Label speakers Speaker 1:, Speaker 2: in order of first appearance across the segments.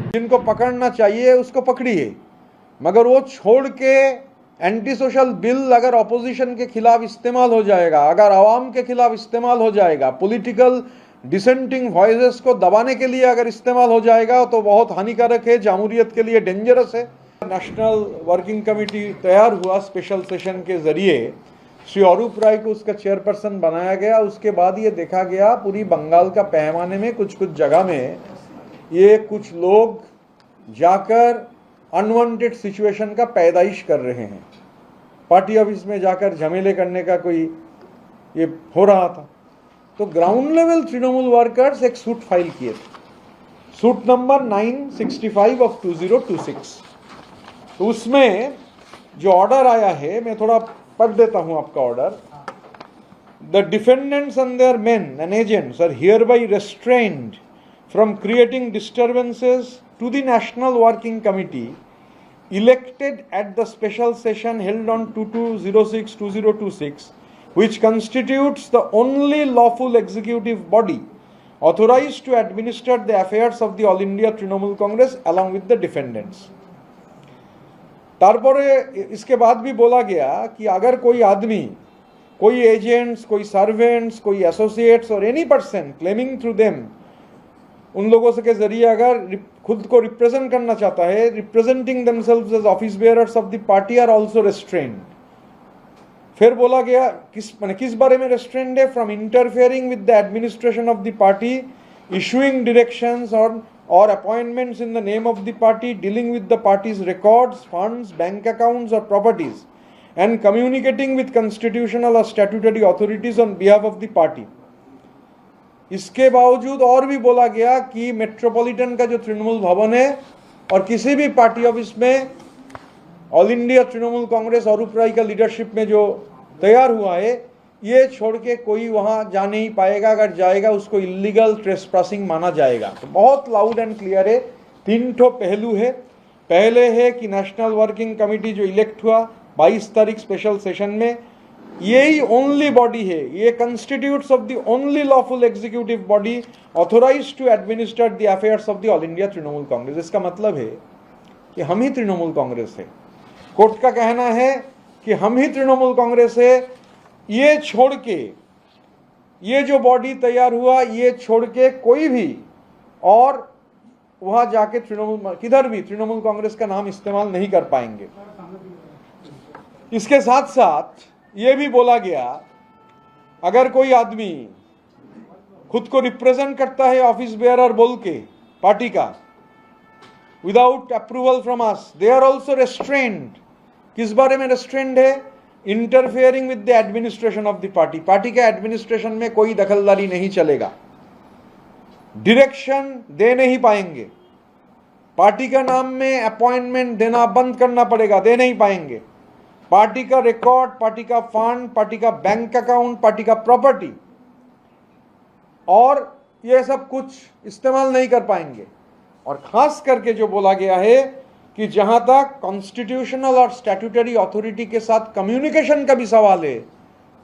Speaker 1: जिनको पकड़ना चाहिए उसको पकड़िए, मगर वो छोड़ के एंटी सोशल बिल अगर ऑपोजिशन के खिलाफ इस्तेमाल हो जाएगा, अगर आवाम के खिलाफ इस्तेमाल हो जाएगा, पॉलिटिकल डिसेंटिंग वॉइसेस को दबाने के लिए अगर इस्तेमाल हो जाएगा तो बहुत हानिकारक है, जामहूरियत के लिए डेंजरस है। नेशनल वर्किंग कमेटी तैयार हुआ, स्पेशल सेशन के जरिए श्री अरूप राय को उसका चेयरपर्सन बनाया गया। उसके बाद ये देखा गया पूरी बंगाल का पैमाने में कुछ कुछ जगह में ये कुछ लोग जाकर अनवांटेड सिचुएशन का पैदाइश कर रहे हैं। पार्टी ऑफिस में जाकर झमेले करने का कोई ये हो रहा था, तो ग्राउंड लेवल तृणमूल वर्कर्स एक सूट फाइल किए थे, सूट नंबर 965 ऑफ 2026। तो उसमें जो ऑर्डर आया है, मैं थोड़ा पढ़ देता हूं आपका order. The defendants and their men and agents are hereby restrained from creating disturbances to the National Working Committee elected at the special session held on 2206-2026, which constitutes the only lawful executive body authorized to administer the affairs of the All India Trinamool Congress along with the defendants. तारपरे इसके बाद भी बोला गया कि अगर कोई आदमी, कोई एजेंट्स, कोई सर्वेंट्स, कोई एसोसिएट्स और any person claiming through them, उन लोगों से के जरिए अगर खुद को रिप्रेजेंट करना चाहता है, representing themselves as office bearers of the party are also restrained. फिर बोला गया किस बारे में रेस्ट्रेन्ड है? From interfering with the administration of the party, issuing directions और appointments in the name of the party, dealing with the party's records, funds, bank accounts और properties, and communicating with constitutional और statutory authorities on behalf of the party. इसके बावजूद और भी बोला गया कि मेट्रोपॉलिटन का जो तृणमूल भवन है और किसी भी पार्टी ऑफिस में ऑल इंडिया तृणमूल कांग्रेस अरूप राय का लीडरशिप में जो तैयार हुआ है, ये छोड़ के कोई वहां जा नहीं पाएगा। अगर जाएगा उसको इलीगल ट्रेसपासिंग माना जाएगा। तो बहुत लाउड एंड क्लियर है। 3 ठो पहलू है। पहले है कि नेशनल वर्किंग कमेटी जो इलेक्ट हुआ 22 तारीख स्पेशल सेशन में, यही ओनली बॉडी है, ये constitutes of the only lawful executive body authorised to administer the affairs of the all India Trinamool Congress. इसका मतलब है कि हम ही तृणमूल कांग्रेस है। कोर्ट का कहना है कि हम ही तृणमूल कांग्रेस है। ये छोड़ के, ये जो बॉडी तैयार हुआ, ये छोड़ के कोई भी और वहां जाके तृणमूल, किधर भी तृणमूल कांग्रेस का नाम इस्तेमाल नहीं कर पाएंगे। इसके साथ साथ ये भी बोला गया, अगर कोई आदमी खुद को रिप्रेजेंट करता है ऑफिस बेयरर बोल के पार्टी का, without approval from us, they are also restrained. किस बारे में रेस्ट्रेन्ड है? Interfering with the administration of the party. Party के एडमिनिस्ट्रेशन में कोई दखलदारी नहीं चलेगा, डायरेक्शन दे नहीं पाएंगे, पार्टी का नाम में अपॉइंटमेंट देना बंद करना पड़ेगा, दे नहीं पाएंगे। पार्टी का रिकॉर्ड, पार्टी का फंड, पार्टी का बैंक अकाउंट, पार्टी का प्रॉपर्टी और ये सब कुछ इस्तेमाल नहीं कर पाएंगे। और खास करके जो बोला गया है कि जहां तक कॉन्स्टिट्यूशनल और स्टैट्यूटरी अथॉरिटी के साथ कम्युनिकेशन का भी सवाल है,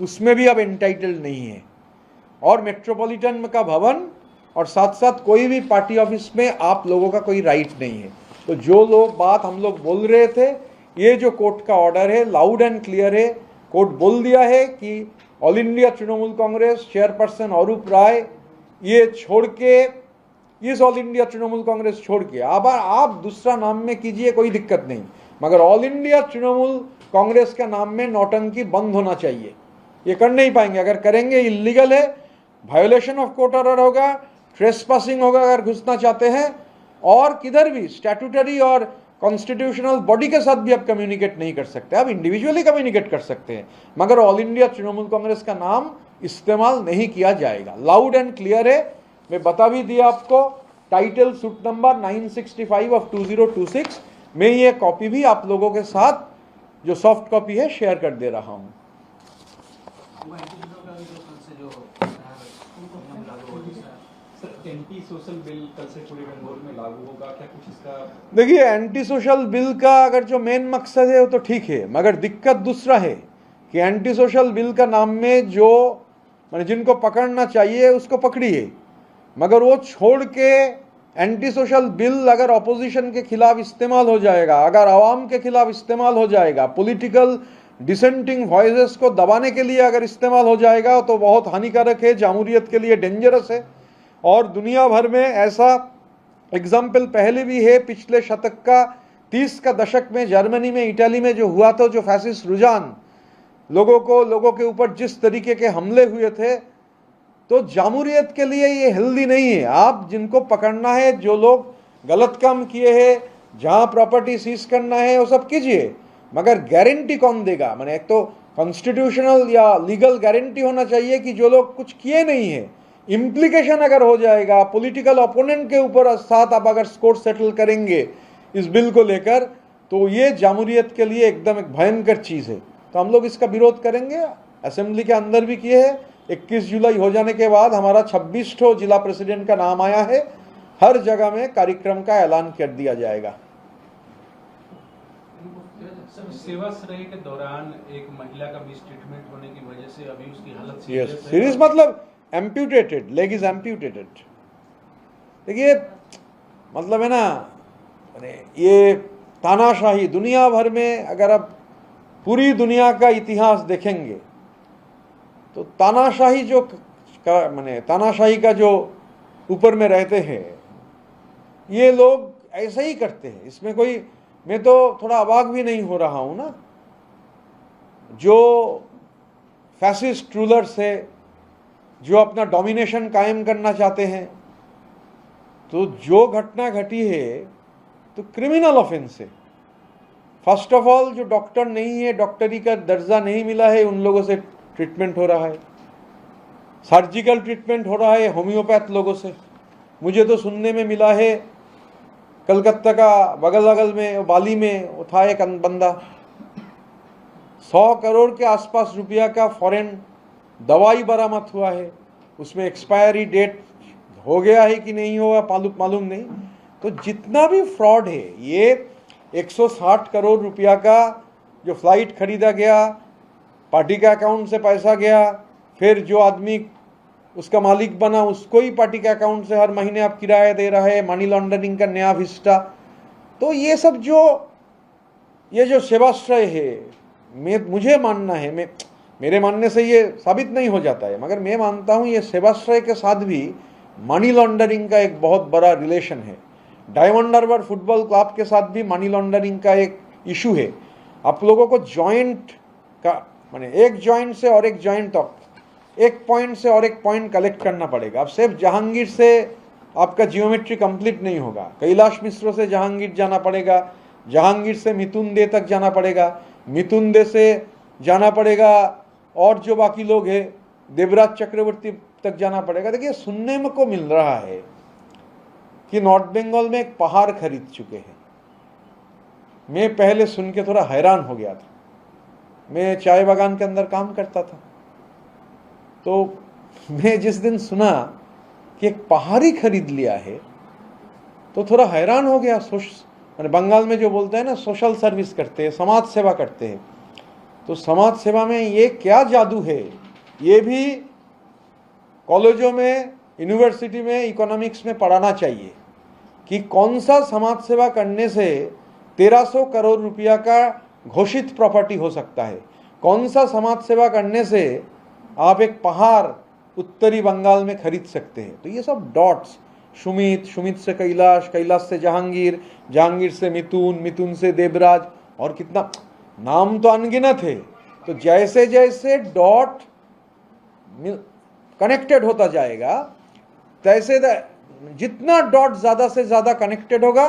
Speaker 1: उसमें भी अब एंटाइटल्ड नहीं है। और मेट्रोपॉलिटन का भवन और साथ साथ कोई भी पार्टी ऑफिस में आप लोगों का कोई राइट नहीं है। तो जो लोग बात हम लोग बोल रहे थे, ये जो कोर्ट का ऑर्डर है लाउड एंड क्लियर है। कोर्ट बोल दिया है कि all India Trinamool Congress chairperson Arup Roy ये छोड़ के, इस ऑल इंडिया तृणमूल कांग्रेस छोड़ के अब आप दूसरा नाम में कीजिए, कोई दिक्कत नहीं, मगर ऑल इंडिया तृणमूल कांग्रेस का नाम में नौटंकी बंद होना चाहिए। ये कर नहीं पाएंगे। अगर करेंगे इलीगल है, वायोलेशन ऑफ कोर्ट ऑर्डर होगा, ट्रेसपासिंग होगा अगर घुसना चाहते हैं। और किधर भी स्टैट्यूटरी और कॉन्स्टिट्यूशनल बॉडी के साथ भी आप कम्युनिकेट नहीं कर सकते। आप इंडिविजुअली कम्युनिकेट कर सकते हैं, मगर ऑल इंडिया तृणमूल कांग्रेस का नाम इस्तेमाल नहीं किया जाएगा। लाउड एंड क्लियर है। मैं बता भी दिया आपको, टाइटल सूट नंबर 965 ऑफ 2026 में ये कॉपी भी आप लोगों के साथ जो सॉफ्ट कॉपी है शेयर कर दे रहा हूं।
Speaker 2: एंटी सोशल बिल कल से पूरे बंगाल में लागू होगा क्या? कुछ इसका
Speaker 1: देखिए, एंटी सोशल बिल का अगर जो मेन मकसद है वो तो ठीक है, मगर दिक्कत दूसरा है कि एंटी सोशल बिल का नाम में जो जिनको पकड़ना चाहिए उसको पकड़िए, मगर वो छोड़ के एंटी सोशल बिल अगर ऑपोजिशन के खिलाफ इस्तेमाल हो जाएगा, अगर आवाम के खिलाफ इस्तेमाल हो जाएगा, पॉलिटिकल डिसेंटिंग वॉइसेस को दबाने के लिए अगर इस्तेमाल हो जाएगा तो बहुत हानिकारक है, जामहूरियत के लिए डेंजरस है। और दुनिया भर में ऐसा एग्जाम्पल पहले भी है, पिछले शतक का 30 का दशक में जर्मनी में, इटली में जो हुआ था, जो फैसिस्ट रुझान लोगों के ऊपर जिस तरीके के हमले हुए थे, तो जामहूरियत के लिए ये हेल्दी नहीं है। आप जिनको पकड़ना है, जो लोग गलत काम किए हैं, जहां प्रॉपर्टी सीज करना है वो सब कीजिए, मगर गारंटी कौन देगा? मैंने एक तो कॉन्स्टिट्यूशनल या लीगल गारंटी होना चाहिए कि जो लोग कुछ किए नहीं है, इम्प्लीकेशन अगर हो जाएगा पॉलिटिकल ओपोनेंट के ऊपर साथ आप अगर स्कोर सेटल करेंगे इस बिल को लेकर, तो ये जामहूरियत के लिए एकदम एक भयंकर चीज़ है। तो हम लोग इसका विरोध करेंगे, असेंबली के अंदर भी किए हैं। 21 जुलाई हो जाने के बाद हमारा 26 ठो जिला प्रेसिडेंट का नाम आया है, हर जगह में कार्यक्रम का ऐलान कर दिया जाएगा।
Speaker 3: सर, सेवाश्रय के दौरान एक महिला का मिस ट्रीटमेंट होने की वजह से अभी उसकी हालत
Speaker 1: यस, सीरियस मतलब एम्प्यूटेटेड, लेग इज एम्प्यूटेटेड। देखिए मतलब है ना, ये तानाशाही दुनिया भर में, अगर आप पूरी दुनिया का इतिहास देखेंगे तो तानाशाही तानाशाही का जो ऊपर में रहते हैं ये लोग ऐसे ही करते हैं। इसमें कोई, मैं तो थोड़ा अबाक भी नहीं हो रहा हूं ना। जो फैसिस्ट रूलर्स है, जो अपना डोमिनेशन कायम करना चाहते हैं, तो जो घटना घटी है तो क्रिमिनल ऑफेंस है। फर्स्ट ऑफ ऑल, जो डॉक्टर नहीं है, डॉक्टरी का दर्जा नहीं मिला है, उन लोगों से ट्रीटमेंट हो रहा है, सर्जिकल ट्रीटमेंट हो रहा है होम्योपैथ लोगों से। मुझे तो सुनने में मिला है, कलकत्ता का बगल में बाली में वो था एक बंदा, 100 करोड़ के आसपास रुपया का फॉरेन दवाई बरामद हुआ है, उसमें एक्सपायरी डेट हो गया है कि नहीं हुआ मालूम नहीं। तो जितना भी फ्रॉड है, ये 160 करोड़ रुपया का जो फ्लाइट खरीदा गया, पार्टी के अकाउंट से पैसा गया, फिर जो आदमी उसका मालिक बना उसको ही पार्टी के अकाउंट से हर महीने आप किराया दे रहा है, मनी लॉन्ड्रिंग का नया विस्टा। तो ये सब ये जो सेवाश्रय है, मुझे मानना है, मेरे मानने से ये साबित नहीं हो जाता है, मगर मैं मानता हूँ ये सेवाश्रय के साथ भी मनी लॉन्ड्रिंग का एक बहुत बड़ा रिलेशन है। डायमंड हार्बर फुटबॉल क्लब के साथ भी मनी लॉन्ड्रिंग का एक इशू है। आप लोगों को जॉइंट का माने एक जॉइंट से और एक जॉइंट तक, एक पॉइंट से और एक पॉइंट कलेक्ट करना पड़ेगा। अब सिर्फ जहांगीर से आपका जियोमेट्री कंप्लीट नहीं होगा, कैलाश मिश्र से जहांगीर जाना पड़ेगा, जहांगीर से मिथुन दे तक जाना पड़ेगा, मिथुन दे से जाना पड़ेगा और जो बाकी लोग हैं देवराज चक्रवर्ती तक जाना पड़ेगा। देखिए, सुनने में को मिल रहा है कि नॉर्थ बंगाल में एक पहाड़ खरीद चुके हैं। मैं पहले सुन के थोड़ा हैरान हो गया था। मैं चाय बागान के अंदर काम करता था, तो मैं जिस दिन सुना कि एक पहाड़ी खरीद लिया है तो थोड़ा हैरान हो गया। बंगाल में जो बोलते हैं ना, सोशल सर्विस करते हैं, समाज सेवा करते हैं, तो समाज सेवा में ये क्या जादू है। ये भी कॉलेजों में, यूनिवर्सिटी में, इकोनॉमिक्स में पढ़ाना चाहिए कि कौन सा समाज सेवा करने से 1300 करोड़ रुपया का घोषित प्रॉपर्टी हो सकता है, कौन सा समाज सेवा करने से आप एक पहाड़ उत्तरी बंगाल में खरीद सकते हैं। तो ये सब डॉट्स, सुमित से कैलाश, कैलाश से जहांगीर, जहांगीर से मिथुन, मिथुन से देवराज, और कितना नाम तो अनगिनत है। तो जैसे जैसे डॉट कनेक्टेड होता जाएगा, तैसे जितना डॉट ज़्यादा से ज़्यादा कनेक्टेड होगा,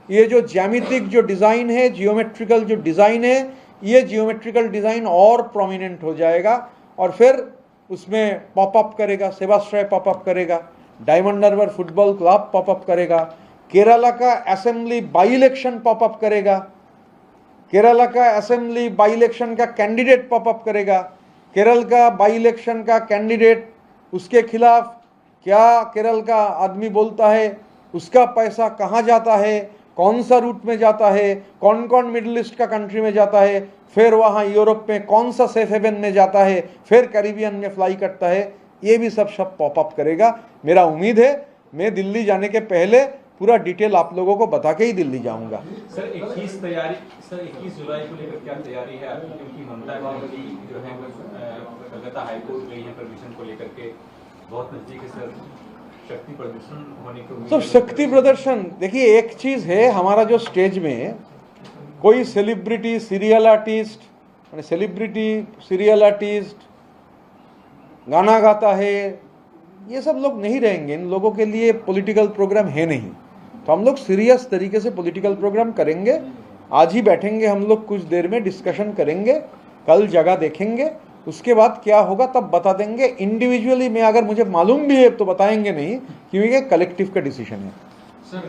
Speaker 1: ये जो ज्यामितिक जो डिज़ाइन है, जियोमेट्रिकल जो डिज़ाइन है, ये जियोमेट्रिकल डिज़ाइन और प्रोमिनेंट हो जाएगा और फिर उसमें पॉपअप करेगा, सेवाश्रय पॉपअप करेगा, Diamond Harbour football club pop up करेगा, केरला का असेंबली बाई इलेक्शन पॉपअप करेगा, केरला का असेंबली बाई इलेक्शन का कैंडिडेट पॉपअप करेगा, केरल का बाई इलेक्शन का कैंडिडेट, उसके खिलाफ क्या केरल का आदमी बोलता है, उसका पैसा कहाँ जाता है, कौन सा रूट में जाता है, कौन कौन मिडिल ईस्ट का कंट्री में जाता है, फिर वहाँ यूरोप में कौन सा सेफ हेवन में जाता है, फिर कैरिबियन में फ्लाई करता है, ये भी सब पॉपअप करेगा। मेरा उम्मीद है मैं दिल्ली जाने के पहले पूरा डिटेल आप लोगों को बता के ही दिल्ली जाऊंगा।
Speaker 2: सर 21 जुलाई को लेकर क्या तैयारी है आपकी, क्योंकि ममता बनर्जी जो है कलकत्ता हाईकोर्ट गई है परमिशन को लेकर के, बहुत नजदीक है सर, शक्ति प्रदर्शन होने की उम्मीद
Speaker 1: तो
Speaker 2: है।
Speaker 1: शक्ति प्रदर्शन देखिए, एक चीज है हमारा जो स्टेज में कोई सेलिब्रिटी सीरियल आर्टिस्ट गाना गाता है, ये सब लोग नहीं रहेंगे। इन लोगों के लिए पॉलिटिकल प्रोग्राम है नहीं। तो हम लोग सीरियस तरीके से पॉलिटिकल प्रोग्राम करेंगे। आज ही बैठेंगे हम लोग, कुछ देर में डिस्कशन करेंगे, कल जगह देखेंगे, उसके बाद क्या होगा तब बता देंगे। इंडिविजुअली में अगर मुझे मालूम भी है तो बताएंगे नहीं, क्योंकि कलेक्टिव का डिसीजन है।
Speaker 3: सर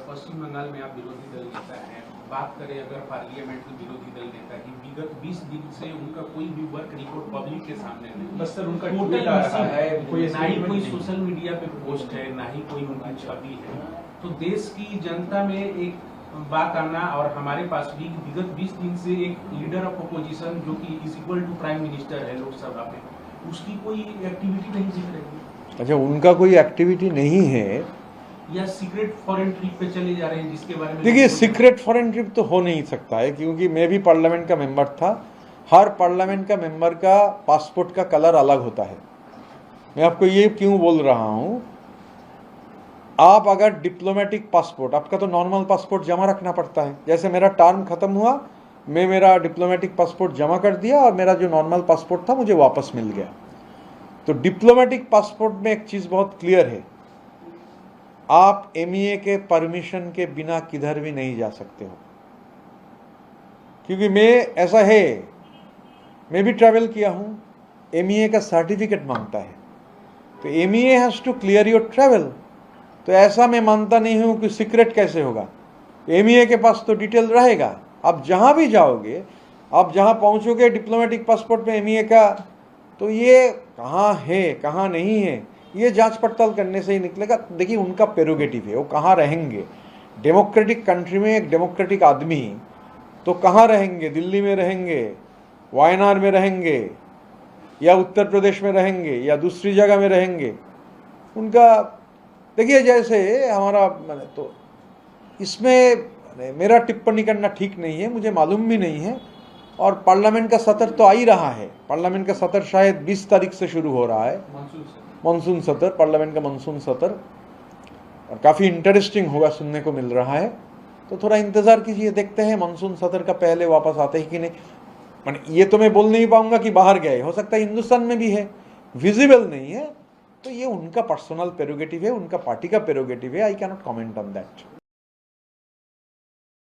Speaker 3: पश्चिम बंगाल में आप विरोधी दल नेता हैं, बात करें अगर पार्लियामेंट में विरोधी दल नेता की, विगत 20 दिन से उनका कोई भी वर्क रिपोर्ट पब्लिक के सामने नहीं।
Speaker 2: बस सर उनका
Speaker 3: टोटल
Speaker 2: ट्वीट आ रहा है,
Speaker 3: ना ही कोई सोशल मीडिया पे पोस्ट है, ना ही कोई उनकी छवि है। तो देश की जनता में एक बात आना, और हमारे पास भी विगत 20 दिन से एक लीडर ऑफ अपोजिशन जो कि is equal to prime minister है लोकसभा में, उसकी कोई एक्टिविटी नहीं दिख रही।
Speaker 1: अच्छा, उनका कोई एक्टिविटी नहीं है
Speaker 3: या सीक्रेट फॉरेन ट्रिप पे चले जा रहे हैं, जिसके बारे में
Speaker 1: देखिए, सीक्रेट फॉरेन ट्रिप तो हो नहीं सकता है, क्योंकि मैं भी पार्लियामेंट का मेंबर था। हर पार्लियामेंट का मेंबर का पासपोर्ट का कलर अलग होता है। मैं आपको ये क्यों बोल रहा हूं, आप अगर डिप्लोमेटिक पासपोर्ट, आपका तो नॉर्मल पासपोर्ट जमा रखना पड़ता है। जैसे मेरा टर्म खत्म हुआ, मैं मेरा डिप्लोमेटिक पासपोर्ट जमा कर दिया और मेरा जो नॉर्मल पासपोर्ट था मुझे वापस मिल गया। तो डिप्लोमेटिक पासपोर्ट में एक चीज बहुत क्लियर है, आप एमईए के परमिशन के बिना किधर भी नहीं जा सकते हो। क्योंकि मैं, ऐसा है, मैं भी ट्रैवल किया हूं, एमईए का सर्टिफिकेट मांगता है, तो MEA has to clear your travel. तो ऐसा मैं मानता नहीं हूं कि सीक्रेट कैसे होगा। एमईए के पास तो डिटेल रहेगा। आप जहां भी जाओगे, आप जहां पहुंचोगे डिप्लोमेटिक पासपोर्ट में एमईए का, तो ये कहाँ है कहाँ नहीं है, ये जांच पड़ताल करने से ही निकलेगा। देखिए, उनका प्रेरोगेटिव है, वो कहाँ रहेंगे। डेमोक्रेटिक कंट्री में एक डेमोक्रेटिक आदमी तो कहाँ रहेंगे, दिल्ली में रहेंगे, वायनाड में रहेंगे, या उत्तर प्रदेश में रहेंगे, या दूसरी जगह में रहेंगे। उनका देखिए, जैसे हमारा, तो इसमें मेरा टिप्पणी करना ठीक नहीं है, मुझे मालूम भी नहीं है। और पार्लियामेंट का सत्र तो आ ही रहा है। पार्लियामेंट का सत्र शायद 20 तारीख से शुरू हो रहा है, मानसून सत्र, पार्लियामेंट का मानसून सत्र, और काफ़ी इंटरेस्टिंग होगा, सुनने को मिल रहा है। तो थोड़ा इंतज़ार कीजिए, देखते हैं मानसून सत्र का पहले वापस आते हैं कि नहीं। मैंने ये तो मैं बोल नहीं पाऊंगा कि बाहर गए, हो सकता है हिंदुस्तान में भी है, विजिबल नहीं है, तो ये उनका पर्सनल प्रेरोगेटिव है, उनका पार्टी का प्रेरोगेटिव है। I can not comment on that.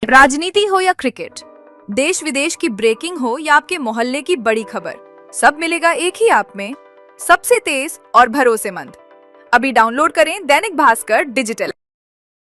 Speaker 4: राजनीति हो या क्रिकेट, देश विदेश की ब्रेकिंग हो या आपके मोहल्ले की बड़ी खबर, सब मिलेगा एक ही ऐप में, सबसे तेज और भरोसेमंद। अभी डाउनलोड करें दैनिक भास्कर डिजिटल।